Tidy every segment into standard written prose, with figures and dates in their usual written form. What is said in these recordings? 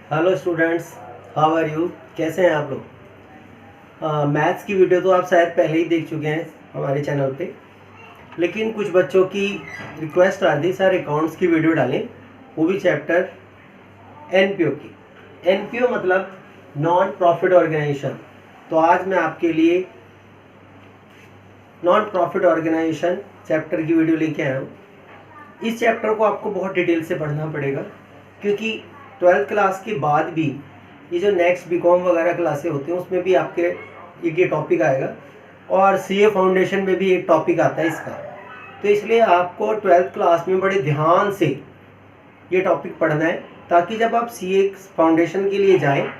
Hello students, how are you? कैसे हैं आप लोग? मैथ्स की वीडियो तो आप शायद पहले ही देख चुके हैं हमारे चैनल पे, लेकिन कुछ बच्चों की रिक्वेस्ट आ थी सर अकाउंट्स की वीडियो डालें, वो भी चैप्टर एनपीओ की। एनपीओ मतलब नॉन प्रॉफिट ऑर्गेनाइजेशन। तो आज मैं आपके लिए नॉन प्रॉफिट ऑर्गेनाइजेशन चैप्टर की वीडियो लेके आया हूँ। इस चैप्टर को आपको बहुत डिटेल से पढ़ना पड़ेगा, क्योंकि 12th क्लास के बाद भी ये जो नेक्स्ट बीकॉम वगैरह क्लासें होती हैं उसमें भी आपके ये टॉपिक आएगा, और सीए फाउंडेशन में भी एक टॉपिक आता है इसका। तो इसलिए आपको 12th क्लास में बड़े ध्यान से ये टॉपिक पढ़ना है, ताकि जब आप सीए फाउंडेशन के लिए जाएं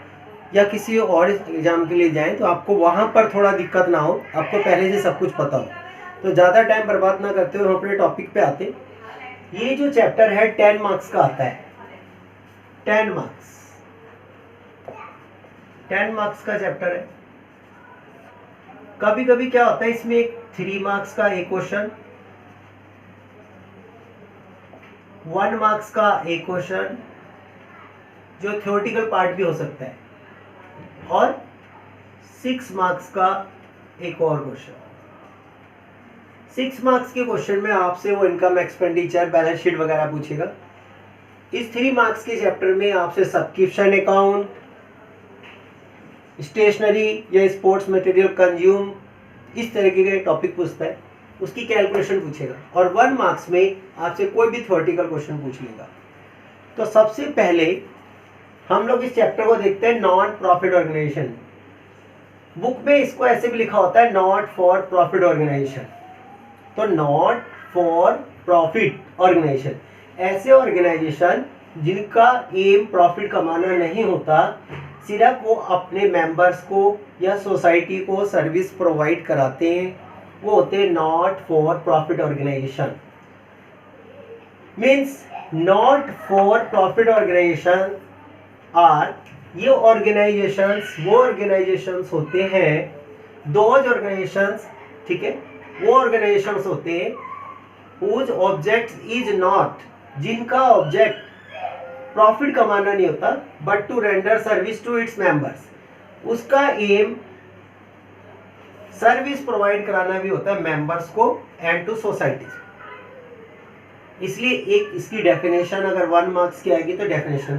या किसी और एग्ज़ाम के लिए जाएं तो आपको वहाँ पर थोड़ा दिक्कत ना हो, आपको पहले से सब कुछ पता हो। तो ज़्यादा टाइम बर्बाद ना करते हुए हम अपने टॉपिक पे आते। ये जो चैप्टर है 10 मार्क्स का आता है। 10 मार्क्स का चैप्टर है। कभी कभी क्या होता है इसमें एक 3 मार्क्स का एक क्वेश्चन, 1 मार्क्स का एक क्वेश्चन जो थ्योरेटिकल पार्ट भी हो सकता है, और 6 मार्क्स का एक और क्वेश्चन। 6 मार्क्स के क्वेश्चन में आपसे वो इनकम एक्सपेंडिचर बैलेंस शीट वगैरह पूछेगा। इस 3 मार्क्स के चैप्टर में आपसे सब्सक्रिप्शन अकाउंट, स्टेशनरी या स्पोर्ट्स मटेरियल कंज्यूम, इस तरीके के टॉपिक पूछता है, उसकी कैलकुलेशन पूछेगा। और 1 मार्क्स में आपसे कोई भी थ्योरेटिकल क्वेश्चन पूछ लेगा। तो सबसे पहले हम लोग इस चैप्टर को देखते हैं नॉन प्रॉफिट ऑर्गेनाइजेशन। बुक में इसको ऐसे भी लिखा होता है नॉट फॉर प्रॉफिट ऑर्गेनाइजेशन। तो नॉट फॉर प्रॉफिट ऑर्गेनाइजेशन, ऐसे ऑर्गेनाइजेशन जिनका एम प्रॉफिट कमाना नहीं होता, सिर्फ वो अपने मेंबर्स को या सोसाइटी को सर्विस प्रोवाइड कराते हैं, वो होते हैं not for profit organisation. Means not for profit organisation are, ये ऑर्गेनाइजेशंस वो ऑर्गेनाइजेशंस होते हैं, दोज ऑर्गेनाइजेशंस, ठीक है, वो ऑर्गेनाइजेशंस होते हैं whose object इज नॉट, जिनका ऑब्जेक्ट प्रॉफिट कमाना नहीं होता, but to render service to its members. उसका एम सर्विस प्रोवाइड कराना भी होता है मेंबर्स को एंड टू सोसाइटी। इसलिए एक इसकी डेफिनेशन अगर 1 मार्क्स की आएगी तो डेफिनेशन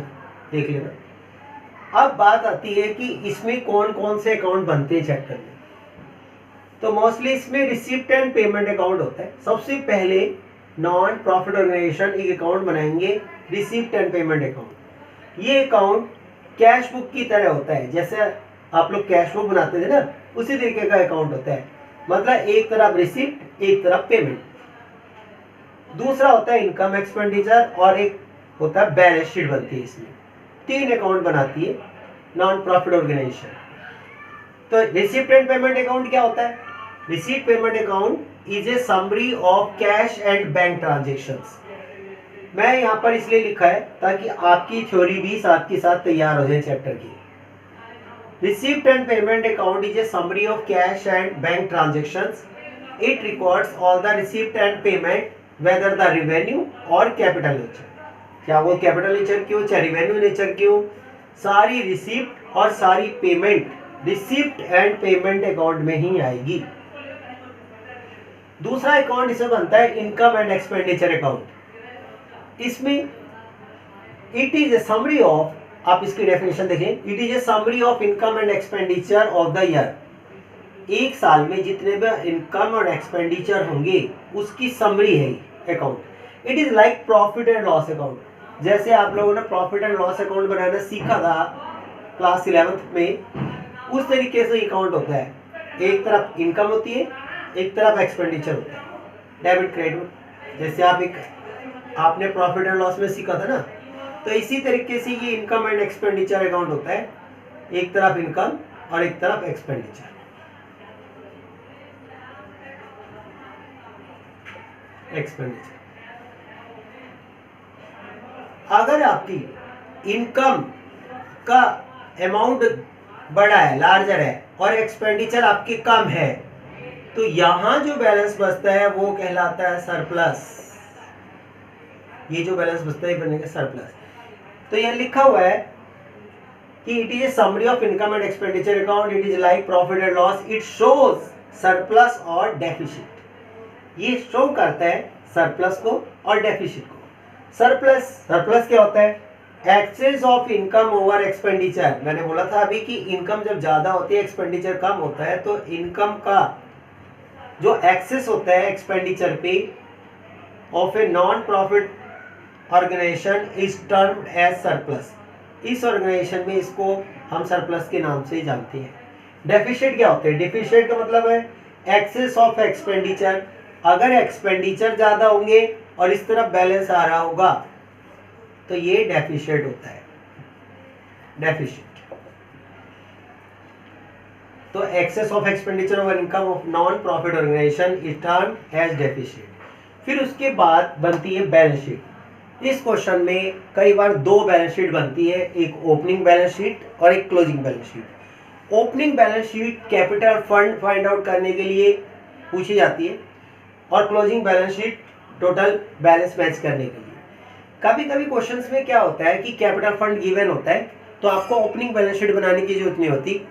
देख लेना। अब बात आती है कि इसमें कौन कौन से अकाउंट बनते हैं चैप्टर में। तो मोस्टली इसमें रिसिप्ट एंड पेमेंट अकाउंट होता है। सबसे पहले नॉन प्रॉफिट ऑर्गेनाइजेशन एक अकाउंट बनाएंगे, रिसिप्ट एंड पेमेंट अकाउंट। ये अकाउंट कैश बुक की तरह होता है, जैसे आप लोग कैश बुक बनाते थे ना, उसी तरीके का अकाउंट होता है। मतलब एक तरफ रिसिप्ट, एक तरफ पेमेंट। दूसरा होता है इनकम एक्सपेंडिचर, और एक होता है बैलेंस शीट बनती है। इसमें 3 अकाउंट बनाती है नॉन प्रॉफिट ऑर्गेनाइजेशन। तो रिसिप्ट एंड पेमेंट अकाउंट क्या होता है? Receipt payment account is a summary of cash and bank transactions. मैं यहाँ पर इसलिए लिखा है ताकि आपकी थ्योरी भी साथ के साथ तैयार हो जाए चैप्टर की। Receipt and payment account is a summary of cash and bank transactions. It records all the receipt and payment whether the revenue और कैपिटल नेचर। क्या वो कैपिटल नेचर की हो चाहे रेवेन्यू नेचर की हो, सारी रिसिप्ट और सारी payment receipt and payment account में ही आएगी। दूसरा अकाउंट इसमें बनता है इनकम एंड एक्सपेंडिचर अकाउंट। इसमें it is a summary of, आप इसकी डेफिनेशन देखें, it is a summary of income and expenditure of the year. एक साल में जितने भी इनकम और एक्सपेंडिचर होंगे उसकी समरी है account. It is like profit and loss account. जैसे आप लोगों ने प्रॉफिट एंड लॉस अकाउंट बनाना सीखा था क्लास 11th में, उस तरीके से अकाउंट होता है। एक तरफ इनकम होती है, एक तरफ एक्सपेंडिचर होता है, डेबिट क्रेडिट। जैसे आपने प्रॉफिट एंड लॉस में सीखा था ना, तो इसी तरीके से ये इनकम एंड एक्सपेंडिचर अकाउंट होता है। एक तरफ इनकम और एक तरफ एक्सपेंडिचर। अगर आपकी इनकम का अमाउंट बड़ा है, लार्जर है, और एक्सपेंडिचर आपकी कम है, तो यहां जो बैलेंस बचता है वो कहलाता है सरप्लस। ये जो बैलेंस बचता है बनेगा सरप्लस। तो यह लिखा हुआ है कि it is a summary of income and expenditure account, it is like profit and loss, it shows surplus और डेफिसिट। ये शो करता है सरप्लस को और डेफिसिट को। सरप्लस क्या होता है? Excess of income over expenditure. मैंने बोला था अभी कि इनकम जब ज्यादा होती है एक्सपेंडिचर कम होता है, तो इनकम का जो एक्सेस होता है एक्सपेंडिचर पे of a non profit organisation is termed as surplus. इस ऑर्गेनाइजेशन में इसको हम सरप्लस के नाम से जानते हैं। डेफिसिट क्या होते हैं? डेफिसिट का मतलब है एक्सेस ऑफ एक्सपेंडिचर। अगर एक्सपेंडिचर ज्यादा होंगे और इस तरफ बैलेंस आ रहा होगा तो ये डेफिसिट होता है। डेफिसिट तो excess of expenditure over income of non profit organisation is termed as deficit. फिर उसके बाद बनती है बैलेंस शीट। इस क्वेश्चन में कई बार दो बैलेंस शीट बनती है, एक ओपनिंग बैलेंस शीट और एक closing balance sheet. Opening balance sheet capital fund find out करने के लिए पूछी जाती है और closing balance sheet total balance match करने के लिए। कभी कभी क्वेश्चंस में क्या होता है कि कैपिटल फंड गिवन होता है तो आपको ओपनिंग बैलेंस शीट बनाने की जरूरत नहीं होती,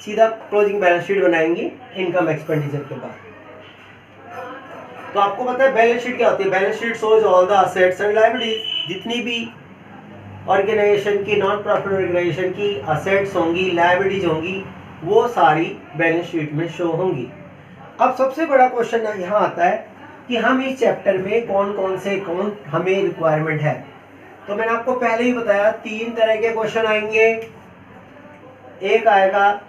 सीधा क्लोजिंग बैलेंस शीट बनाएंगे इनकम एक्सपेंडिचर के बाद। तो आपको पता है बैलेंस शीट क्या होती है? Balance sheet shows all the assets and liabilities. जितनी भी ऑर्गेनाइजेशन की, नॉन प्रॉफिट ऑर्गेनाइजेशन की असेट्स होंगी, लायबिलिटीज होंगी, वो सारी बैलेंस शीट में शो होंगी। अब सबसे बड़ा क्वेश्चन यहाँ आता है कि हम इस चैप्टर में कौन कौन से अकाउंट हमें रिक्वायरमेंट है। तो मैंने आपको पहले ही बताया 3 तरह के क्वेश्चन आएंगे। एक आएगा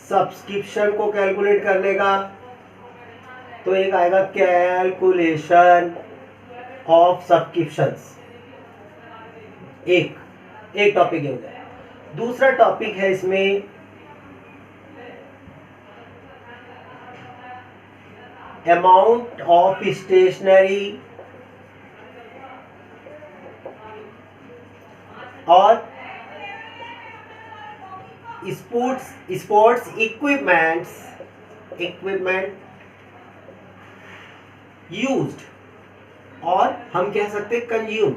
सब्सक्रिप्शन को कैलकुलेट करने का, तो एक आएगा कैलकुलेशन ऑफ सब्सक्रिप्शंस। एक टॉपिक ये हो गया। दूसरा टॉपिक है इसमें अमाउंट ऑफ स्टेशनरी और स्पोर्ट्स इक्विपमेंट यूज्ड, और हम कह सकते हैं कंज्यूम।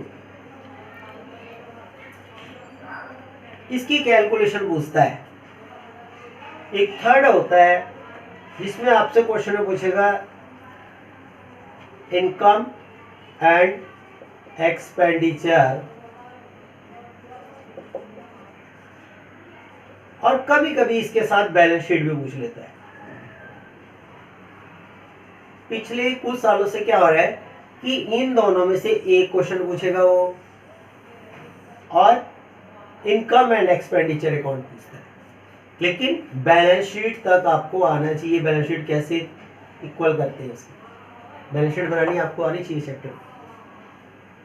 इसकी कैलकुलेशन पूछता है। एक थर्ड होता है जिसमें आपसे क्वेश्चन में पूछेगा इनकम एंड एक्सपेंडिचर, और कभी कभी इसके साथ बैलेंस शीट भी पूछ लेता है। पिछले कुछ सालों से क्या हो रहा है कि इन दोनों में से एक क्वेश्चन पूछेगा वो, और इनकम एंड एक्सपेंडिचर अकाउंट पूछता है। लेकिन बैलेंस शीट तक आपको आना चाहिए। बैलेंस शीट कैसे इक्वल करते हैं उसकी बैलेंस शीट बनानी आपको आनी चाहिए चैप्टर।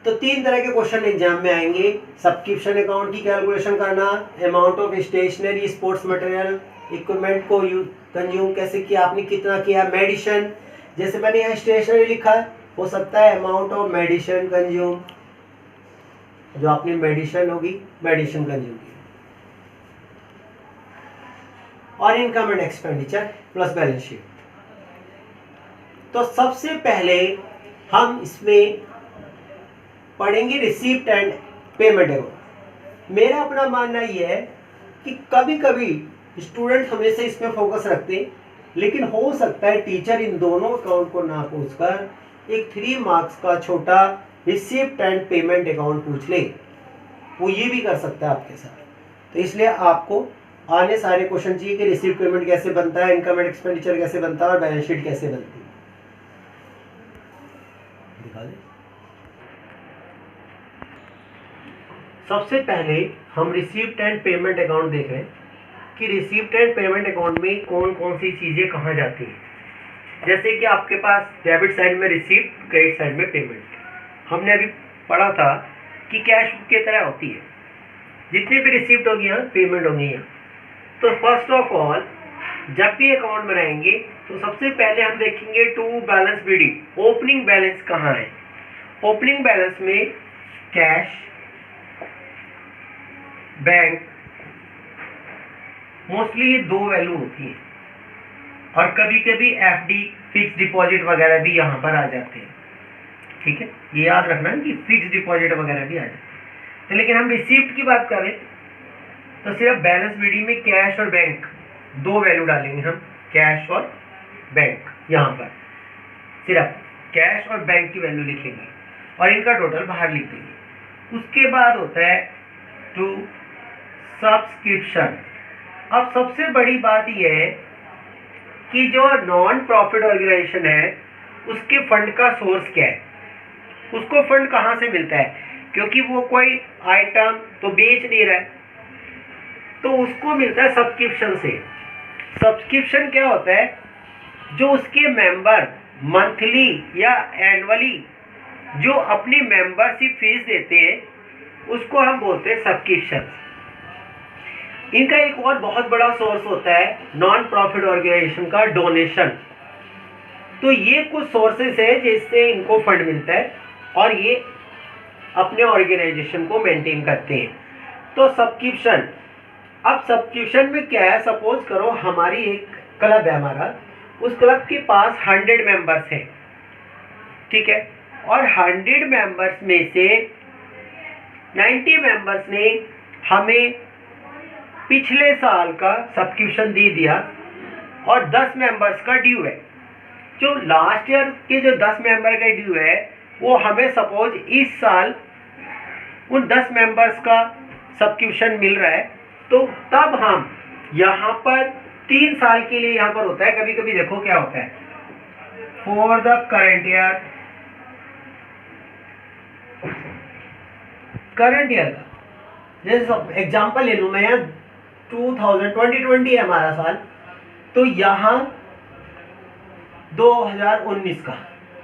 तो 3 तरह के क्वेश्चन एग्जाम में आएंगे। सब्सक्रिप्शन अकाउंट की कैलकुलेशन करना, amount of stationery sports material equipment को कंज्यूम कैसे किया, आपने कितना किया, मेडिसिन, जैसे मैंने यहाँ स्टेशनरी लिखा है, हो सकता है अमाउंट ऑफ मेडिसिन कंज्यूम, जो आपने मेडिसिन होगी मेडिसिन कंज्यूम की, और income and expenditure plus balance sheet. तो सबसे पहले हम इसमें पढ़ेंगे रिसीप्ट एंड पेमेंट अकाउंट। मेरा अपना मानना यह है कि कभी कभी स्टूडेंट हमेशा इसमें फोकस रखते हैं, लेकिन हो सकता है टीचर इन दोनों अकाउंट को ना पूछकर एक 3 मार्क्स का छोटा रिसीप्ट एंड पेमेंट अकाउंट पूछ ले। वो ये भी कर सकता है आपके साथ। तो इसलिए आपको आने सारे क्वेश्चन चाहिए कि रिसीप्ट पेमेंट कैसे बनता है, इनकम एंड एक्सपेंडिचर कैसे बनता है, और बैलेंस शीट कैसे बनती है। दिखा दे। सबसे पहले हम रिसीप्ट एंड पेमेंट अकाउंट देख रहे हैं कि रिसीप्ट एंड पेमेंट अकाउंट में कौन कौन सी चीजें कहाँ जाती हैं। जैसे कि आपके पास डेबिट साइड में रिसीप्ट, क्रेडिट साइड में पेमेंट। हमने अभी पढ़ा था कि कैश बुक की तरह होती है, जितनी भी रिसीप्ट होगी यहाँ पेमेंट होगी यहाँ। तो फर्स्ट ऑफ ऑल जब भी अकाउंट बनाएंगे तो सबसे पहले हम देखेंगे to balance BD, opening balance कहाँ है। ओपनिंग बैलेंस में कैश, बैंक, मोस्टली ये 2 वैल्यू होती है, और कभी कभी एफडी, फिक्स डिपॉजिट वगैरह भी यहाँ पर आ जाते हैं। ठीक है, ये याद रखना कि फिक्स डिपॉजिट वगैरह भी आ जाते हैं। तो लेकिन हम रिसीप्ट की बात करें तो सिर्फ बैलेंस बीडी में कैश और बैंक दो वैल्यू डालेंगे हम, कैश और बैंक। यहाँ पर सिर्फ कैश और बैंक की वैल्यू लिखेंगे और इनका टोटल बाहर लिख देंगे। उसके बाद होता है टू सब्सक्रिप्शन। अब सबसे बड़ी बात यह है कि जो नॉन प्रॉफिट ऑर्गेनाइजेशन है उसके फंड का सोर्स क्या है, उसको फंड कहाँ से मिलता है, क्योंकि वो कोई आइटम तो बेच नहीं रहा है, तो उसको मिलता है सब्सक्रिप्शन से। सब्सक्रिप्शन क्या होता है, जो उसके मेंबर मंथली या एनुअली जो अपनी मेंबरशिप फीस देते हैं उसको हम बोलते हैं सब्सक्रिप्शन। इनका एक और बहुत बड़ा सोर्स होता है नॉन प्रॉफिट ऑर्गेनाइजेशन का डोनेशन। तो ये कुछ सोर्सेस है जिससे इनको फंड मिलता है और ये अपने ऑर्गेनाइजेशन को मेंटेन करते हैं। तो सब्सक्रिप्शन, अब सब्सक्रिप्शन में क्या है, सपोज करो हमारी एक क्लब है, हमारा उस क्लब के पास 100 मेंबर्स हैं, ठीक है, और 100 मेंबर्स में से 90 मेंबर्स ने हमें पिछले साल का सब्सक्रिप्शन दे दिया और 10 मेंबर्स का ड्यू है। जो लास्ट ईयर के जो 10 मेंबर का ड्यू है वो हमें सपोज इस साल उन 10 मेंबर्स का सब्सक्रिप्शन मिल रहा है, तो तब हम यहाँ पर 3 साल के लिए यहाँ पर होता है, कभी कभी देखो क्या होता है, for the current year, current year का जैसे एग्जांपल ले लूँ मैं, यहाँ 2020 है हमारा साल, तो यहाँ 2019 का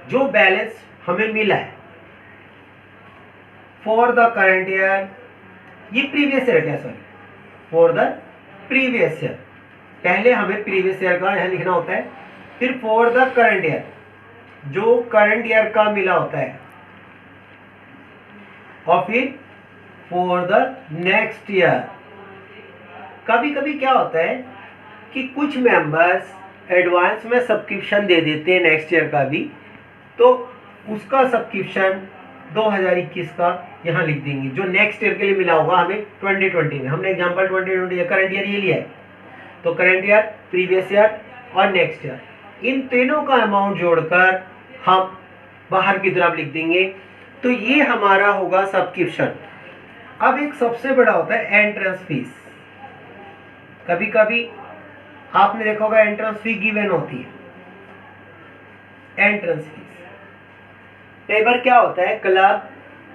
जो बैलेंस हमें मिला है फॉर द करंट ईयर, ये प्रीवियस ईयर का, sorry for the previous year, पहले हमें प्रीवियस ईयर का यहाँ लिखना होता है, फिर फॉर द करंट ईयर जो करंट ईयर का मिला होता है, और फिर फॉर द नेक्स्ट ईयर। कभी कभी क्या होता है कि कुछ मेंबर्स एडवांस में सब्सक्रिप्शन दे देते हैं नेक्स्ट ईयर का भी, तो उसका सब्सक्रिप्शन 2021 का यहाँ लिख देंगे, जो नेक्स्ट ईयर के लिए मिला होगा हमें 2020 में। हमने एग्जांपल 2020 करंट ईयर ये लिया है, तो करंट ईयर, प्रीवियस ईयर और नेक्स्ट ईयर, इन तीनों का अमाउंट जोड़कर हम बाहर की तरफ लिख देंगे, तो ये हमारा होगा सब्सक्रिप्शन। अब एक सबसे बड़ा होता है एंट्रेंस फीस। कभी कभी आपने देखा होगा एंट्रेंस फी गिवन होती है, एंट्रेंस फीस। कई बार क्या होता है, क्लब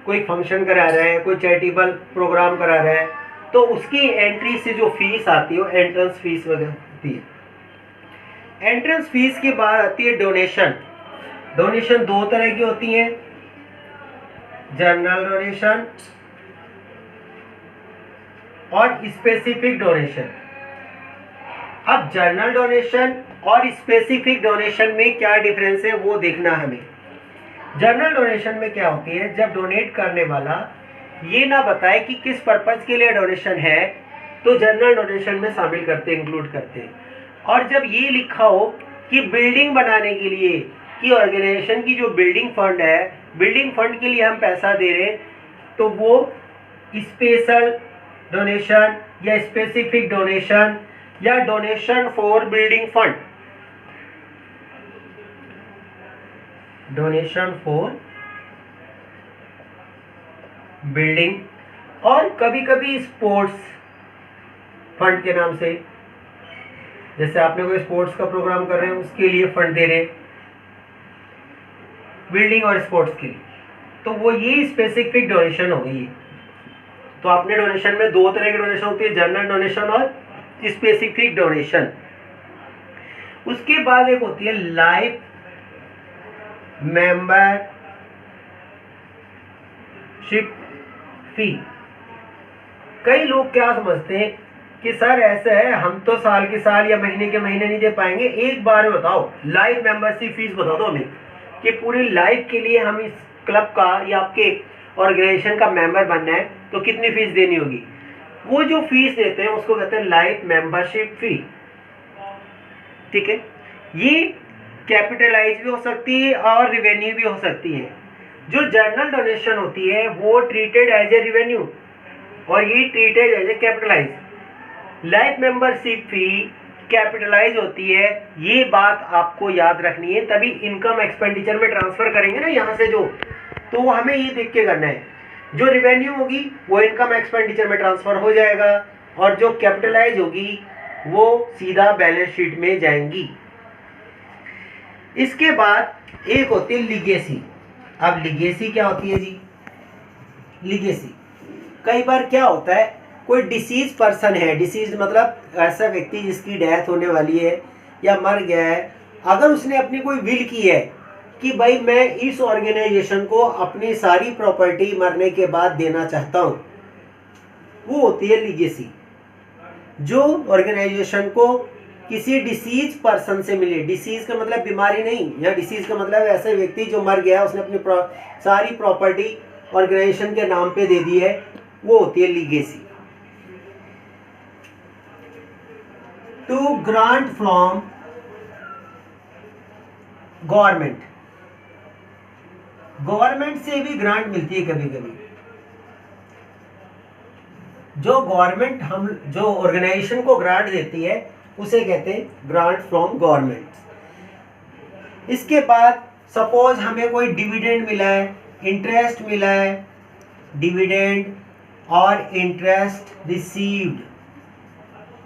कोई फंक्शन करा रहा है, कोई चैरिटेबल प्रोग्राम करा रहा है, तो उसकी एंट्री से जो फीस आती है वो एंट्रेंस फीस वगैरह होती है। एंट्रेंस फीस के बाद आती है डोनेशन। डोनेशन दो तरह की होती है, जनरल डोनेशन और स्पेसिफिक डोनेशन। अब जनरल डोनेशन और स्पेसिफिक डोनेशन में क्या डिफरेंस है वो देखना हमें। जनरल डोनेशन में क्या होती है, जब डोनेट करने वाला ये ना बताए कि किस पर्पज के लिए डोनेशन है, तो जनरल डोनेशन में शामिल करते, इंक्लूड करते हैं। और जब ये लिखा हो कि बिल्डिंग बनाने के लिए, कि ऑर्गेनाइजेशन की जो बिल्डिंग फंड है, बिल्डिंग फंड के लिए हम पैसा दे रहे हैं, तो वो स्पेशल डोनेशन या स्पेसिफिक डोनेशन या donation for building fund, donation for building, और कभी कभी स्पोर्ट्स फंड के नाम से, जैसे आपने कोई स्पोर्ट्स का प्रोग्राम कर रहे हैं उसके लिए फंड दे रहे हैं, बिल्डिंग और स्पोर्ट्स के लिए, तो वो ये स्पेसिफिक डोनेशन हो गई। तो आपने डोनेशन में दो तरह की डोनेशन होती है, जनरल डोनेशन और स्पेसिफिक डोनेशन। उसके बाद एक होती है लाइफ मेंबरशिप फी। कई लोग क्या समझते हैं कि सर ऐसा है, हम तो साल के साल या महीने के महीने नहीं दे पाएंगे, एक बार बताओ लाइफ मेंबरशिप फीस बता दो हमें कि पूरी लाइफ के लिए हम इस क्लब का या आपके ऑर्गेनाइजेशन का मेंबर बनना है तो कितनी फीस देनी होगी। वो जो फीस देते हैं उसको कहते हैं लाइफ मेंबरशिप फी, ठीक है। ये कैपिटलाइज भी हो सकती है और रिवेन्यू भी हो सकती है। जो जनरल डोनेशन होती है वो ट्रीटेड एज ए रिवेन्यू और ये treated as a capitalise. Life membership fee capitalise होती है, ये बात आपको याद रखनी है। तभी इनकम एक्सपेंडिचर में ट्रांसफर करेंगे ना यहाँ से जो, तो हमें ये देख के करना है, जो रिवेन्यू होगी वो इनकम एक्सपेंडिचर में ट्रांसफर हो जाएगा और जो कैपिटलाइज होगी वो सीधा बैलेंस शीट में जाएंगी। इसके बाद एक होती है लीगेसी। अब लीगेसी क्या होती है जी? लीगेसी कई बार क्या होता है, कोई डिसीज पर्सन है, डिसीज मतलब ऐसा व्यक्ति जिसकी डेथ होने वाली है या मर गया है, अगर उसने अपनी कोई विल की है कि भाई मैं इस ऑर्गेनाइजेशन को अपनी सारी प्रॉपर्टी मरने के बाद देना चाहता हूँ, वो होती है लीगेसी। जो ऑर्गेनाइजेशन को किसी डिसीज पर्सन से मिले, डिसीज का मतलब बीमारी नहीं, या डिसीज का मतलब ऐसे व्यक्ति जो मर गया, उसने अपनी सारी प्रॉपर्टी ऑर्गेनाइजेशन के नाम पे दे दी है, वो होती है legacy. To grant from government, government से भी ग्रांट मिलती है कभी कभी। जो गवर्नमेंट हम जो ऑर्गेनाइजेशन को ग्रांट देती है उसे कहते हैं ग्रांट फ्रॉम गवर्नमेंट। इसके बाद सपोज हमें कोई डिविडेंड मिला है, इंटरेस्ट मिला है, डिविडेंड और इंटरेस्ट रिसीव्ड,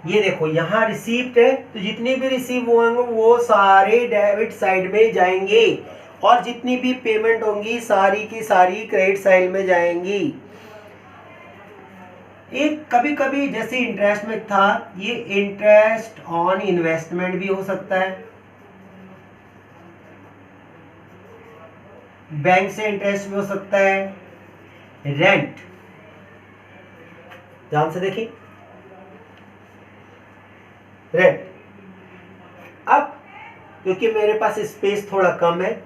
ये देखो यहाँ रिसीव्ड है, तो जितने भी रिसीव होंगे वो सारे डेबिट साइड में जाएंगे और जितनी भी पेमेंट होंगी सारी की सारी क्रेडिट साइड में जाएंगी। एक कभी कभी जैसे इंटरेस्ट में था, ये इंटरेस्ट ऑन इन्वेस्टमेंट भी हो सकता है, बैंक से इंटरेस्ट भी हो सकता है, रेंट, ध्यान से देखिए रेंट। अब क्योंकि मेरे पास स्पेस थोड़ा कम है,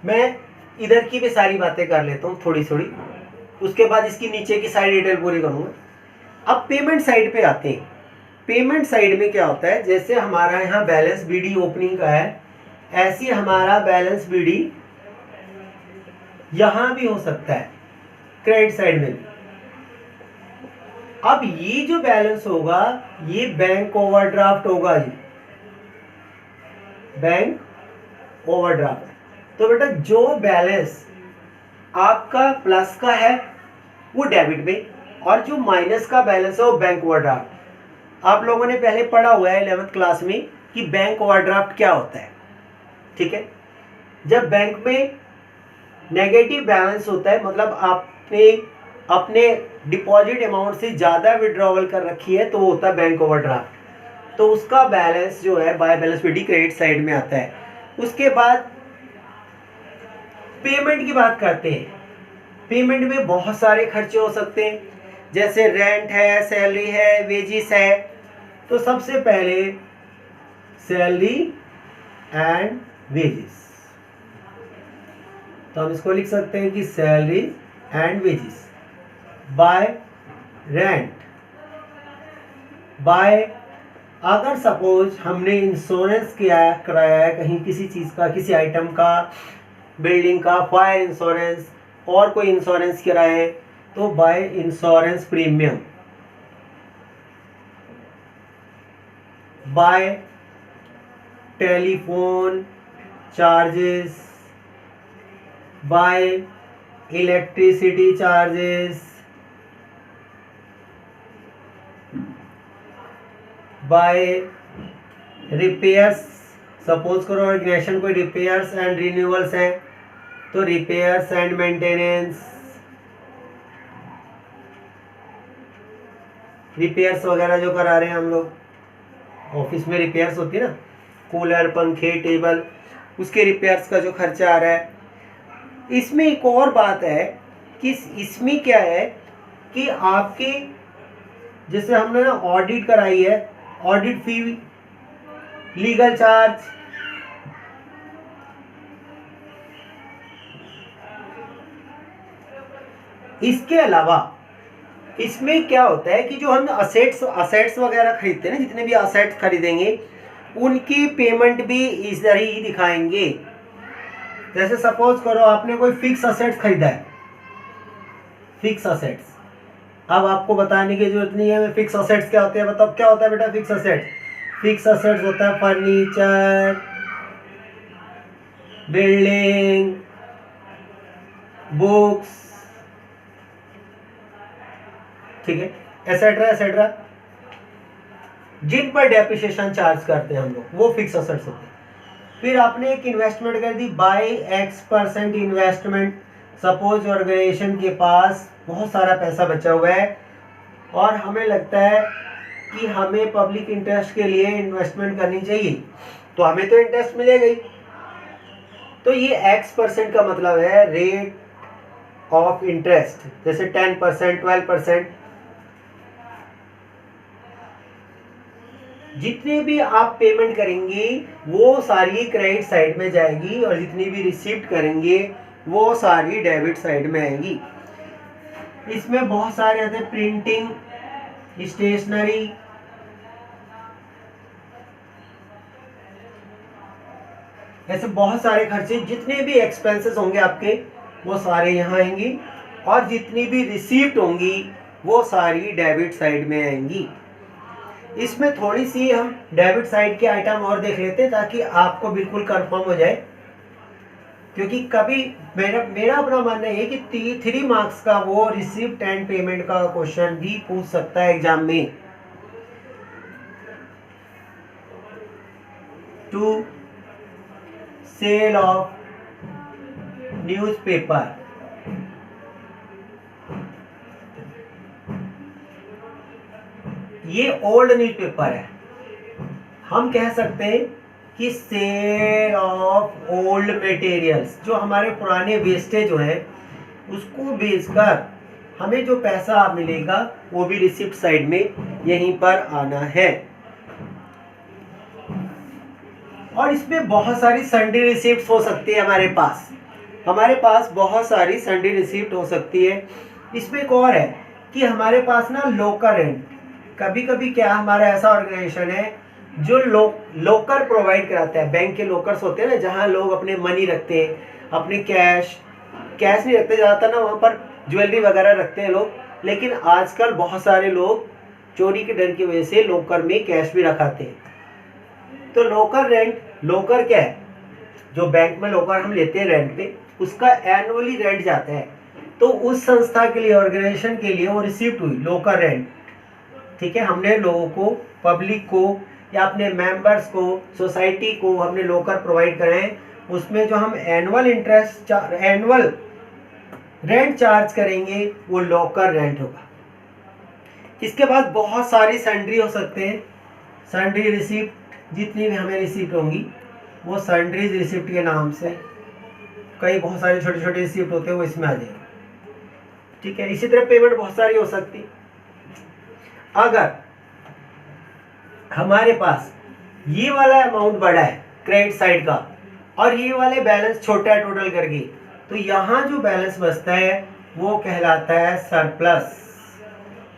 मैं इधर की भी सारी बातें कर लेता हूँ थोड़ी थोड़ी, उसके बाद इसकी नीचे की साइड डिटेल पूरी करूँगा। अब पेमेंट साइड पे आते हैं। पेमेंट साइड में क्या होता है, जैसे हमारा यहाँ बैलेंस बीडी ओपनिंग का है, ऐसे ही हमारा बैलेंस बीडी यहाँ भी हो सकता है क्रेडिट साइड में भी। अब ये जो बैलेंस होगा ये बैंक ओवरड्राफ्ट होगा जी, बैंक ओवरड्राफ्ट। तो बेटा जो बैलेंस आपका प्लस का है वो डेबिट में, और जो माइनस का बैलेंस है वो बैंक ओवरड्राफ्ट। आप लोगों ने पहले पढ़ा हुआ है 11th क्लास में कि बैंक ओवरड्राफ्ट क्या होता है, ठीक है। जब बैंक में नेगेटिव बैलेंस होता है, मतलब आपने अपने डिपॉजिट अमाउंट से ज़्यादा विड्रॉवल कर रखी है, तो वो होता है बैंक ओवरड्राफ्ट। तो उसका बैलेंस जो है by balance BD credit side में आता है। उसके बाद पेमेंट की बात करते हैं। पेमेंट में बहुत सारे खर्चे हो सकते हैं, जैसे रेंट है, सैलरी है, वेजिस है। तो सबसे पहले सैलरी एंड वेजिस, तो हम इसको लिख सकते हैं कि salary and wages by rent by, अगर सपोज हमने इंश्योरेंस कराया है कहीं किसी चीज़ का, किसी आइटम का, बिल्डिंग का, फायर इंश्योरेंस और कोई इंश्योरेंस कराए, तो by insurance premium, by telephone charges, by electricity charges, by repairs. Suppose करो ऑर्गेनाइजेशन कोई रिपेयर्स एंड रिन्यूअल्स हैं, तो रिपेयर्स एंड मेंटेनेंस, रिपेयर्स वगैरह जो करा रहे हैं हम लोग, ऑफिस में रिपेयर्स होती है ना, कूलर, पंखे, टेबल, उसके रिपेयर्स का जो खर्चा आ रहा है। इसमें एक और बात है कि इसमें क्या है कि आपके जैसे हमने ना ऑडिट कराई है, ऑडिट फी, लीगल चार्ज, इसके अलावा इसमें क्या होता है कि जो हम असेट्स वगैरह खरीदते हैं ना, जितने भी असेट्स खरीदेंगे उनकी पेमेंट भी इधर ही दिखाएंगे। जैसे सपोज करो आपने कोई फिक्स असेट्स खरीदा है, फिक्स असेट्स, अब आपको बताने की जरूरत नहीं है फिक्स असेट्स क्या होते हैं। बताओ क्या होता है बेटा फिक्स असेट्स? फिक्स असेट्स होता है फर्नीचर, बिल्डिंग, बुक्स, ठीक है, एसेट्रा एसेट्रा, जिन पर डेप्रिसिएशन चार्ज करते हैं हम लोग, वो फिक्स असेट्स होते हैं। फिर आपने एक इन्वेस्टमेंट कर दी by X% investment. Suppose organization के पास बहुत सारा पैसा बचा हुआ है और हमें लगता है कि हमें पब्लिक इंटरेस्ट के लिए इन्वेस्टमेंट करनी चाहिए, तो हमें तो इंटरेस्ट मिलेगा ही। तो ये X% का मतलब है रेट ऑफ इंटरेस्ट, जैसे 10%, 12%। जितने भी आप पेमेंट करेंगे वो सारी क्रेडिट साइड में जाएगी और जितनी भी रिसीप्ट करेंगे वो सारी डेबिट साइड में आएगी। इसमें बहुत सारे आते हैं, प्रिंटिंग, स्टेशनरी, ऐसे बहुत सारे खर्चे, जितने भी एक्सपेंसेस होंगे आपके वो सारे यहाँ आएंगी और जितनी भी रिसीप्ट होंगी वो सारी डेबिट साइड में आएंगी। इसमें थोड़ी सी हम डेबिट साइड के आइटम और देख लेते हैं ताकि आपको बिल्कुल कंफर्म हो जाए, क्योंकि कभी मेरा अपना मानना है कि 3 मार्क्स का वो रिसीप्ट एंड पेमेंट का क्वेश्चन भी पूछ सकता है एग्जाम में। टू सेल ऑफ न्यूज़पेपर, ये ओल्ड न्यूज़पेपर है, हम कह सकते हैं कि सेल ऑफ ओल्ड मटेरियल्स, जो हमारे पुराने वेस्टेज जो है उसको बेचकर हमें जो पैसा मिलेगा वो भी रिसिप्ट साइड में यहीं पर आना है। और इसमें बहुत सारी सन्डी रिसिप्ट हो सकती है हमारे पास बहुत सारी सन्डी रिसिप्ट हो सकती है। इसमें एक और है कि हमारे पास ना लोकर रेंट, कभी कभी क्या हमारा ऐसा ऑर्गेनाइजेशन है जो लोकर प्रोवाइड कराता है। बैंक के लोकर्स होते हैं ना, जहाँ लोग अपने मनी रखते हैं, अपने कैश नहीं रखते ज़्यादातर ना, वहाँ पर ज्वेलरी वगैरह रखते हैं लोग। लेकिन आजकल बहुत सारे लोग चोरी के डर की वजह से लोकर में कैश भी रखाते हैं। तो लोकर रेंट, लोकर क्या है, जो बैंक में लोकर हम लेते हैं रेंट पे, उसका एनुअली रेंट जाता है। तो उस संस्था के लिए, ऑर्गेनाइजेशन के लिए वो रिसिप्ट हुई लोकर रेंट, ठीक है। हमने लोगों को, पब्लिक को या अपने मेंबर्स को, सोसाइटी को हमने लोकर प्रोवाइड कराए, उसमें जो हम एनुअल रेंट चार्ज करेंगे वो लोकर रेंट होगा। इसके बाद बहुत सारी सन्ड्री हो सकते हैं, सन्ड्री रिसिप्ट, जितनी भी हमें रिसिप्ट होंगी वो सन्ड्रीज रिसिप्ट के नाम से, कई बहुत सारे छोटे छोटे रिसिप्ट होते हैं वो इसमें आ जाएंगे, ठीक है। इसी तरह पेमेंट बहुत सारी हो सकती। अगर हमारे पास ये वाला अमाउंट बड़ा है क्रेडिट साइड का और ये वाले बैलेंस छोटा है टोटल करके, तो यहाँ जो बैलेंस बचता है वो कहलाता है surplus,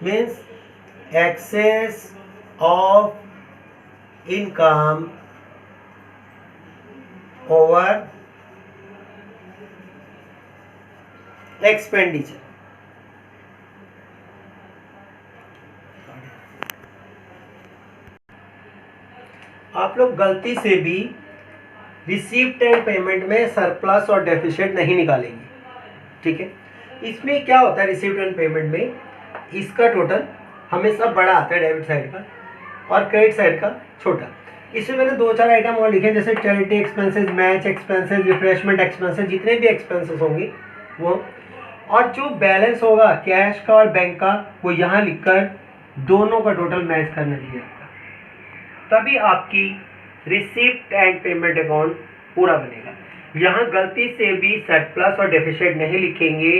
means excess of income over expenditure. आप लोग गलती से भी रिसीप्ट एंड पेमेंट में सरप्लस और डेफिसिट नहीं निकालेंगे, ठीक है। इसमें क्या होता है रिसीप्ट एंड पेमेंट में, इसका टोटल हमेशा बड़ा आता है डेबिट साइड का और क्रेडिट साइड का छोटा। इसमें मैंने 2-4 आइटम और लिखे, जैसे charity expenses, match expenses, refreshment expenses, जितने भी एक्सपेंसेस होंगे वो, और जो बैलेंस होगा कैश का और बैंक का वो यहाँ लिखकर दोनों का टोटल मैच करना चाहिए, तभी आपकी रिसीप्ट एंड पेमेंट अकाउंट पूरा बनेगा। यहाँ गलती से भी सरप्लस और डेफिसिट नहीं लिखेंगे,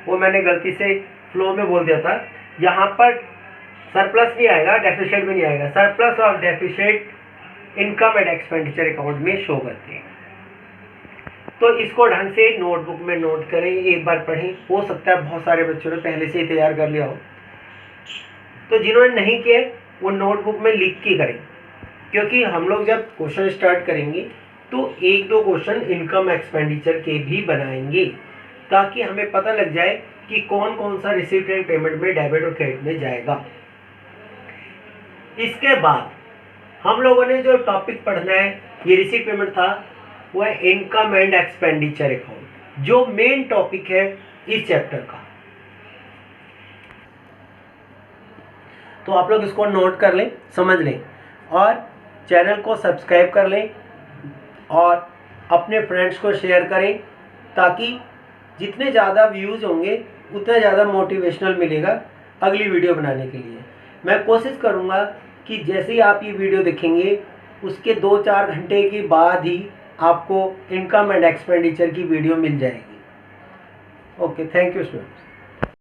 वो मैंने गलती से फ्लो में बोल दिया था। यहाँ पर सरप्लस नहीं आएगा, डेफिसिट भी नहीं आएगा। सरप्लस और deficit income and expenditure account में शो करते हैं। तो इसको ढंग से नोटबुक में नोट करें, एक बार पढ़ें। हो सकता है बहुत सारे बच्चों ने पहले से ही तैयार कर लिया हो, तो जिन्होंने नहीं किए वो नोटबुक में लिख के करें, क्योंकि हम लोग जब क्वेश्चन स्टार्ट करेंगे तो 1-2 क्वेश्चन इनकम एक्सपेंडिचर के भी बनाएंगे, ताकि हमें पता लग जाए कि कौन कौन सा रिसीप्ट एंड पेमेंट में डेबिट और क्रेडिट में जाएगा। इसके बाद हम लोगों ने जो टॉपिक पढ़ना है, ये रिसीप्ट पेमेंट था, वो है इनकम एंड एक्सपेंडिचर अकाउंट, जो मेन टॉपिक है इस चैप्टर का। तो आप लोग इसको नोट कर लें, समझ लें, और चैनल को सब्सक्राइब कर लें और अपने फ्रेंड्स को शेयर करें, ताकि जितने ज़्यादा व्यूज़ होंगे उतना ज़्यादा मोटिवेशनल मिलेगा अगली वीडियो बनाने के लिए। मैं कोशिश करूँगा कि जैसे ही आप ये वीडियो देखेंगे उसके 2-4 घंटे के बाद ही आपको इनकम एंड एक्सपेंडिचर की वीडियो मिल जाएगी। Okay, thank you students.